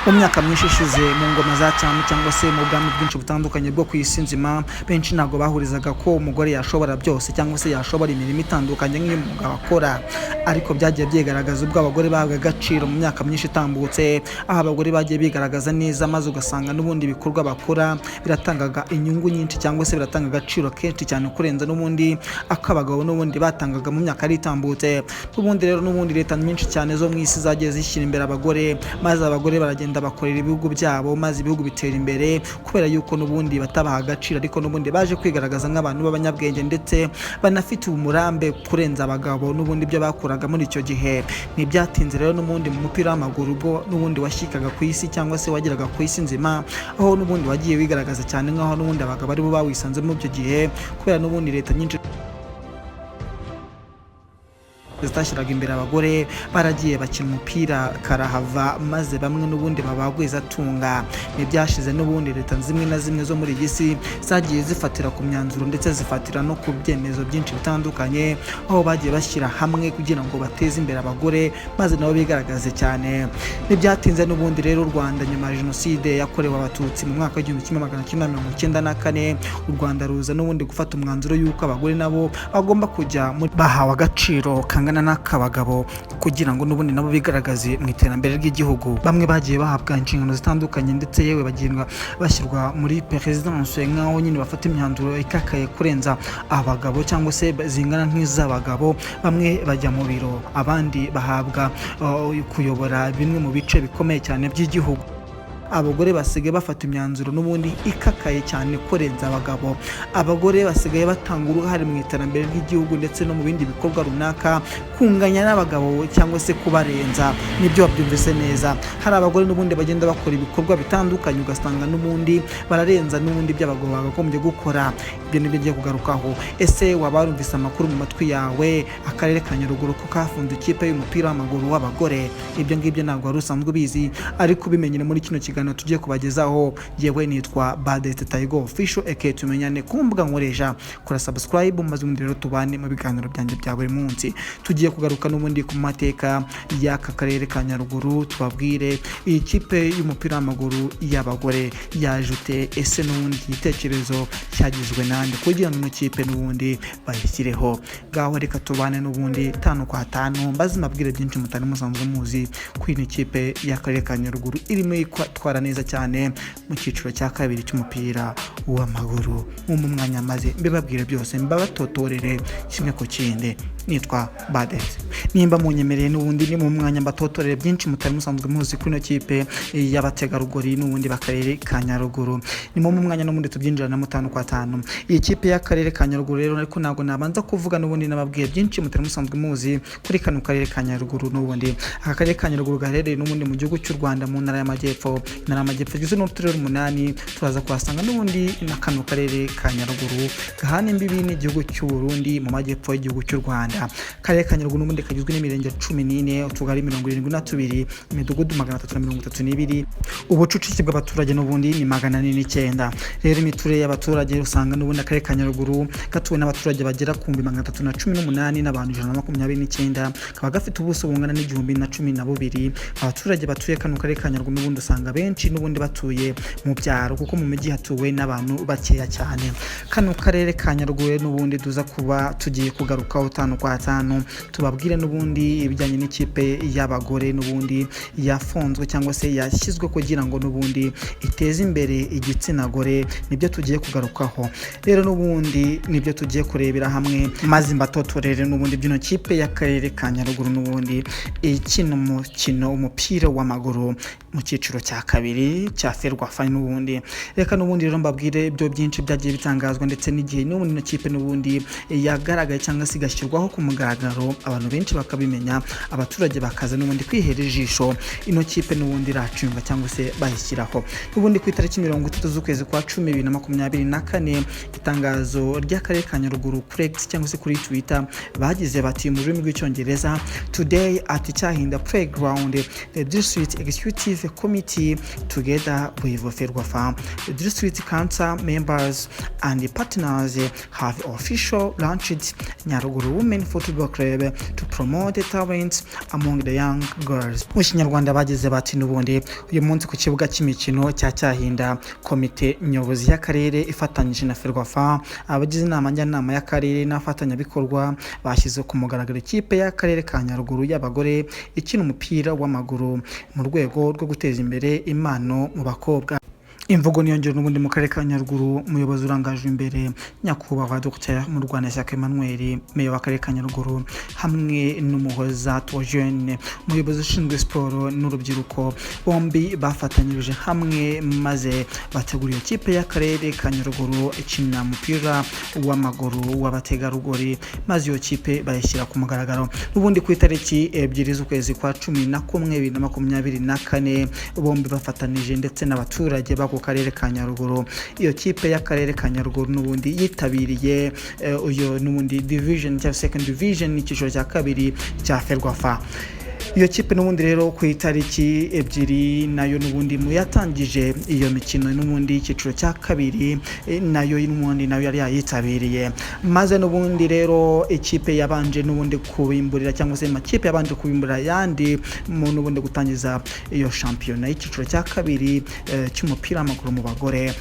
mu myaka myinshi ishize mu ngoma za cyami cyangwa se mu bwami bwinshi butandukanye bwo ku isi nzima, benshi ntabwo bahurizaga ko umugore yashobora byose cyangwa se yashobora imirimo itandukanye nk'umugabo akora, ariko byagiye byigaragaza ubwo abagore bahabwa agaciro mu myaka myinshi itambutse, aho abagore bagiye bigaragaza neza, maze ugasanga n'ubundi ibikorwa bakora biratangaga inyungu nyinshi cyangwa se biratanga agaciro kenshi cyane kurenza n'ubundi akabagabo n'ubundi batangaga mu myaka itambutse. N'ubundi rero n'ubundi leta nyinshi cyane zo mu isi zagiye zishyira imbere abagore, maze abagore baragenda bakorera ibihugu byabo, maze ibihugu bitera imbere kubera yuko n'ubundi batabaha agaciro, ariko n'ubundi baje kwigaragaza nk'abantu b'abanyabwenge ndetse banafite umurambe kurenza abagabo n'ubundi byo bakuraga muri icyo gihe. Ntibyatinze rero n'ubundi mu mupira w'amaguru ubwo n'ubundi washyikaga ku isi cyangwa se wageraga ku isi nzima, aho n'ubundi wagiye wigaragaza cyane nk'aho n'ubundi abagabo aribo bawisanzemo icyo gihe, kubera n'ubundi leta nyinshi zitashyiraga imbere abagore, baragiye bakina umupira karahava, maze bamwe n'ubundi babagwiza tunga. Ntibyashize n'ubundi leta zimwe na zimwe zo muri iyi si zagiye zifatira ku myanzuro ndetse zifatira no ku byemezo byinshi bitandukanye, aho bagiye bashyira hamwe kugira ngo bateze imbere abagore maze nabo bigaragaze cyane. Ntibyatinze n'ubundi rero u Rwanda nyuma ya jenoside yakorewe abatutsi mu mwaka w'1994, u Rwanda ruza n'ubundi gufata umwanzuro y'uko abagore nabo bagomba kujya bahawe agaciro kangana n'akabagabo kugira ngo n'ubundi nabo bigaragaze mu iterambere ry'igihugu. Bamwe bagiye bahabwa inshingano zitandukanye ndetse yewe bagirwa bashyirwa muri perezidanse nk'aho nyine bafata imyanzuro ikakaye kurenza abagabo cyangwa se zingana nk'iz'abagabo. Bamwe bajya mu biro, abandi bahabwa kuyobora bimwe mu bice bikomeye cyane by'igihugu. Abagore basigaye bafata imyanzuro n'ubundi ikakaye cyane kurenza abagabo. Abagore basigaye batanga uruhare mu iterambere ry'igihugu ndetse no mu bindi bikorwa runaka, kunganya n'abagabo cyangwa se kubarenza. Nibyo wabyumvise neza, hari abagore n'ubundi bagenda bakora ibikorwa bitandukanye ugasanga n'ubundi bararenza n'ubundi by'abagabo bagakomeje gukora. Ibyo nibyo ngiye kugarukaho. Ese waba warumvise amakuru mu matwi yawe akarere ka Nyaruguru ko kafunze ikipe y'umupira w'amaguru w'abagore? Ibyo ngibyo ntabwo wari usanzwe ubizi, ariko ubimenyere muri kino kiganiro tugiye kubagezaho. Yewe nitwa Badete Taigo Official aka tumenyane ku mbuga nkoresha, kora subscribe maze ubundi rero tubane mu biganiro byanjye bya buri munsi. Tugiye kugaruka n'ubundi ku mateka y'aka karere ka Nyaruguru, tubabwire iyi kipe y'umupira w'amaguru y'abagore yajute, ese n'ubundi igitekerezo cyagizwe nande kugira ngo kipe n'ubundi bayishyireho. Gaho reka tubane n'ubundi 5 kwa 5 mbaze mabwire byinshi mutari musanzwe muzi ku iyi kipe y'akarere ka Nyaruguru irimo twara neza cyane mu cyiciro cya kabiri cy'umupira w'amaguru. Mu mwanya maze mbibabwire byose, mbabatotorere kimwe ku kindi. Nitwa Badete, nimba munyemereye n'ubundi ni mu mwanya mbatotorere byinshi mutari musanzwe muzi kuri ino kipe y'abategarugori n'ubundi bakarere ka Nyaruguru. Ni mu mwanya n'ubundi tubyinjirana 5 kwa 5. Iyi kipe y'akarere ka Nyaruguru rero, ariko ntabwo nabanza kuvuga n'ubundi nababwiye byinshi mutari musanzwe muzi kuri kano karere ka Nyaruguru. N'ubundi aka karere ka Nyaruguru gaherereye n'ubundi mu gihugu cy'u Rwanda mu ntara y'Amajyepfo. Intara y'Amajyepfo igizwe n'uturere 8, turaza kuhasanga n'ubundi na kano karere ka Nyaruguru gahana imbibi n'igihugu cy'u Burundi mu majyepfo y'igihugu cy'u Rwanda. Karere ka Nyaruguru n'ubundi kagizwe n'imirenge 14, utugari 72, imidugudu 332, ubucucike bw'abaturage n'ubundi ni 409. Rero imiturire y'abaturage usanga n'ubundi akarere ka Nyaruguru gatuwe n'abaturage bagera ku 318 n'abantu 129, kaba gafite ubuso bungana n'igihumbi na 12. Abaturage batuye kano karere ka Nyaruguru n'ubundi usanga benshi n'ubundi batuye mu byaro, kuko mu mujyi hatuwe n'abantu bakeya cyane. Kano karere ka Nyaruguru n'ubundi duza kuba tugiye kugarukaho 5 kwa 5, tubabwire n'ubundi ibijyanye n'ikipe y'abagore n'ubundi yafunzwe cyangwa se yashyizwe kugira ngo n'ubundi iteze imbere igitsina gore. Nibyo tugiye kugarukaho rero, n'ubundi nibyo tugiye kurebera hamwe, maze mbatotorere n'ubundi byino kipe y'akarere ka Nyaruguru n'ubundi ikina umukino umupira w'amaguru mu cyiciro cya kabiri cya Ferwafa. N'ubundi reka n'ubundi rero mbabwire ibyo byinshi byagiye bitangazwa ndetse n'igihe n'ubundi no kipe n'ubundi yagaragaye cyangwa se igashyirwaho ku mugaragaro, abantu benshi bakabimenya, abaturage bakaza n'ubundi kwihera ijisho ino kipe n'ubundi iracunga cyangwa se bayishyiraho. N'ubundi ku itariki 30 z'ukwezi kwa 10 2024, itangazo ry'akarere ka Nyaruguru kuri X cyangwa se kuri Twitter bagize bati mu rurimi rw'icyongereza, today at Cyahinda Playground the district executive committee together with Ferwafa, the district council members and partners have officially launched Nyaruguru Women Football Club to promote talents among the young girls. Mu Kinyarwanda bageze bati n'ubundi uyu munsi ku kibuga cy'imikino cya Cyahinda komite nyobozi y'akarere ifatanyije na Ferwafa abagize inama njyanama y'akarere n'abafatanyabikorwa bashyize ku mugaragaro ikipe y'akarere ka Nyaruguru y'abagore ikina umupira w'amaguru mu rwego rwo guteza imbere impano mu bakobwa. Imvugo niyongera n'ubundi mu karere ka Nyaruguru umuyobozi urangaje imbere nyakubahwa Dr. Murwanashyaka Emmanuel meya w'akarere ka Nyaruguru hamwe n'umuhoza Tojene umuyobozi ushinzwe siporo n'urubyiruko bombi bafatanyirije hamwe maze bategura iyo kipe y'akarere ka Nyaruguru ikina umupira w'amaguru w'abategarugori maze iyo kipe bayishyira ku mugaragaro n'ubundi ku itariki 2 z'ukwezi kwa 11 2024 bombi bafatanije ndetse n'abaturage ku karere ka Nyaruguru. Iyo kipe y'akarere ka Nyaruguru n'ubundi yitabiriye uyo n'ubundi division cya second division n'ikiciro cya kabiri cya Ferwafa. Iyo kipe n'ubundi rero ku itariki 2 nayo n'ubundi mu yatangije iyo mikino n'ubundi ikiciro cya kabiri nayo n'ubundi nayo yari yitabiriye maze n'ubundi rero ikipe yabanje n'ubundi kubimburira cyangwa se makipe yabanje kubimburira yandi mu n'ubundi gutangiza iyo shampiyona y'ikiciro cya kabiri cy'umupira w'amaguru mu bagore.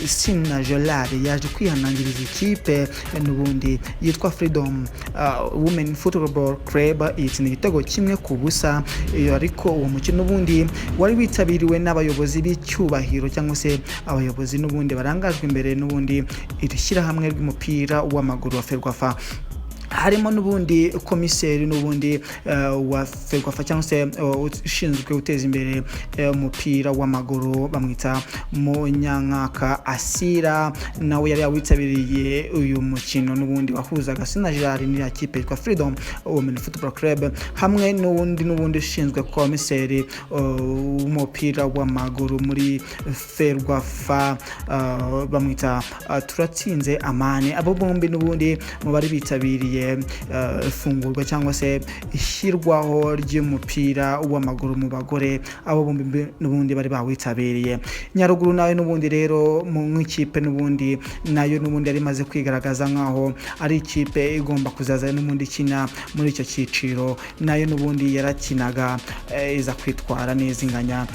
Sina Gerard yaje kwihanangiriza ikipe n'ubundi yitwa Freedom Women Football Club itsinda igitego kimwe ku busa ariko uwo mukino n'ubundi wari witabiriwe n'abayobozi b'icyubahiro cyangwa se abayobozi n'ubundi barangajwe imbere n'ubundi irishyira hamwe ry'umupira w'amaguru wa Ferwafa harimo n'ubundi komiseri n'ubundi wa Ferwafa cyangwa se ushinzwe guteza imbere umupira w'amaguru bamwita Munyankaka Asira nawe yari yawitabiriye uyu mukino n'ubundi wahuzaga Sina Gerard n'iya kipe yitwa Freedom Women Football Club hamwe n'ubundi ushinzwe komiseri w'umupira w'amaguru muri Ferwafa bamwita Turatsinze Amani. Abo bombi n'ubundi mu bari bitabiriye ifungurwa cyangwa se ishyirwaho ry'umupira w'amaguru mu bagore abo bombi n'ubundi bari bawitabiriye. Nyaruguru nawe n'ubundi rero mu ikipe n'ubundi nayo n'ubundi yari maze kwigaragaza nkaho ari ikipe igomba kuzaza n'ubundi kina muri icyo cyiciro nayo n'ubundi yarakinaga iza kwitwara neza inganya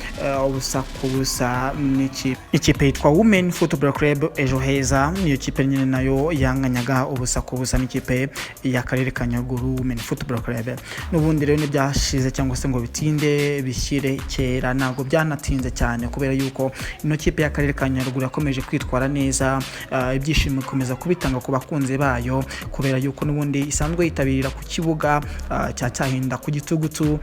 ubusa ku busa n'ikipe yitwa Women Football Club Ejo Heza. Niyo kipe nyine nayo yanganyaga ubusa ku busa n'ikipe y'akarere ka Nyaruguru Women Football Club. N'ubundi rero n'ibyashize cyangwa se ngo bitinde bishyire kera ntabwo byanatinze cyane kubera yuko ino kipe y'akarere ka Nyaruguru yakomeje kwitwara neza ibyishimo bikomeza kubitanga ku bakunzi bayo kubera yuko n'ubundi isanzwe yitabirira ku kibuga cya Cyahinda ku Gitugutu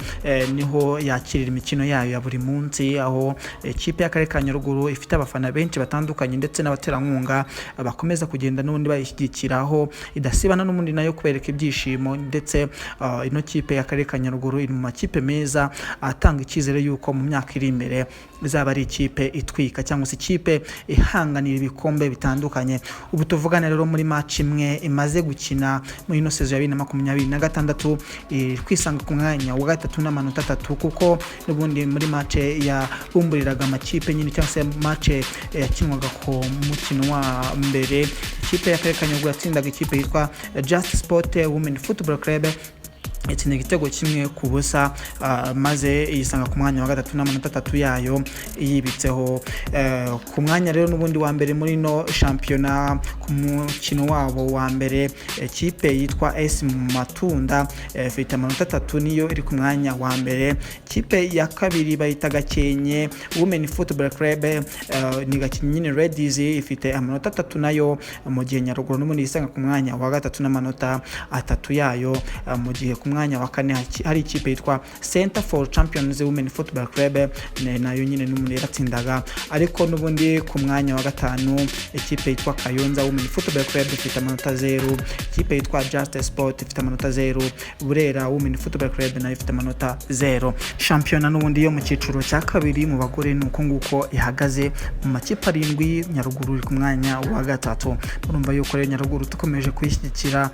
niho yakirira imikino yayo ya buri munsi aho ikipe y'akarere ka Nyaruguru ifite abafana benshi batandukanye ndetse n'abaterankunga bakomeza kugenda n'ubundi bayishyigikiraho idasibana n'ubundi nayo kubereka ibyishimo ndetse ino kipe y'akarere ka Nyaruguru iri mu makipe meza atanga icyizere yuko mu myaka iri imbere izaba ari ikipe itwika cyangwa se ikipe ihanganira ibikombe bitandukanye. Ubu tuvugana rero muri match imwe imaze gukina muri ino sezo ya 2026 kwisanga ku mwanya wa gatatu n'amanota 3 kuko n'ubundi muri match ya bumburiraga amakipe nyine cyangwa se match yakinwaga ku mukino wa mbere ikipe y'akarere ka Nyaruguru yatsindaga ikipe yitwa Just Sport Women Football Club itsinda igitego kimwe ku busa maze yisanga ku mwanya wa gatatu n'amanota 3 yayo yibitseho ku mwanya rero n'ubundi wa mbere muri no shampiyona ku mukino wabo wa mbere ikipe yitwa AS Matunda ifite amanota 3 niyo iri ku mwanya wa mbere. Ikipe ya kabiri bayita Gakenke Women Football Club ni Gakenke Ladies ifite amanota 3 nayo mu gihe Nyaruguru n'ubundi yisanga ku mwanya wa gatatu n'amanota 3 yayo mu gihe ku mwanya wa kane hari ikipe yitwa Center for Champions Women Football Club nayo nyine n'umuntu yaratsindaga ariko n'ubundi ku mwanya wa gatanu ikipe yitwa Kayonza Women Football Club ifite amanota 0 ikipe yitwa Just Sport ifite amanota 0 Burera Women Football Club nayo ifite amanota 0. Shampiyona n'ubundi yo mu cyiciro cya kabiri mu bagore nuko nguko ihagaze mu makipe 7 Nyaruguru iri ku mwanya wa gatatu. Urumva yuko rero Nyaruguru tukomeje kwishyigikira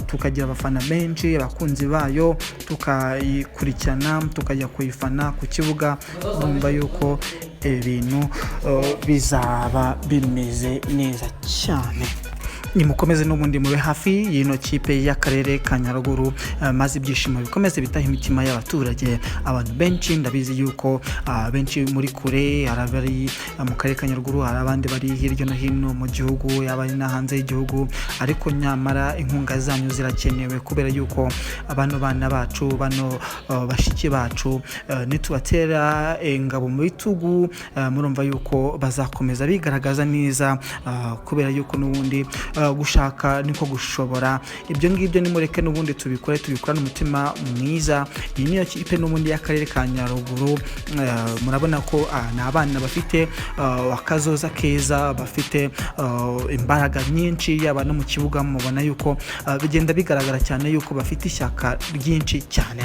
tukagira abafana benshi abakunzi bayo tukayikurikirana tukajya kuyifana ku kibuga. Urumva yuko ibintu bizaba bimeze neza cyane. nimukomeze n'ubundi mube hafi y'ino kipe y'akarere ka Nyaruguru, maze ibyishimo bikomeze bitaha imitima y'abaturage. Abantu benshi ndabizi yuko benshi muri kure, arabari mu karere ka Nyaruguru, hari abandi bari hirya no hino mu gihugu, yabari na hanze y'igihugu, ariko nyamara inkunga zanyu zirakenewe kubera yuko abano bana bacu, bano bashiki bacu, nitubatera ingabo mu bitugu, murumva yuko bazakomeza bigaragaza neza, kubera yuko n'ubundi gushaka niko gushobora. Ibyo ngibyo nimureke n'ubundi tubikorana umutima mwiza. Iyi niyo kipe n'ubundi y'akarere ka Nyaruguru, murabona ko ni abana bafite akazoza keza, bafite imbaraga nyinshi, yaba no mu kibuga mubona yuko bigenda bigaragara cyane yuko bafite ishyaka ryinshi cyane.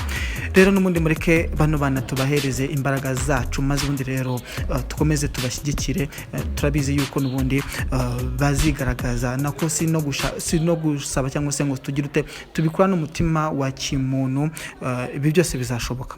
Rero n'ubundi mureke bano bana tubahereze imbaraga zacu, maze ubundi rero tukomeze tubashyigikire. Turabizi yuko n'ubundi bazigaragaza, nako si no gusaba cyangwa se ngo tugire tubikorana umutima wa kimuntu, ibi byose bizashoboka.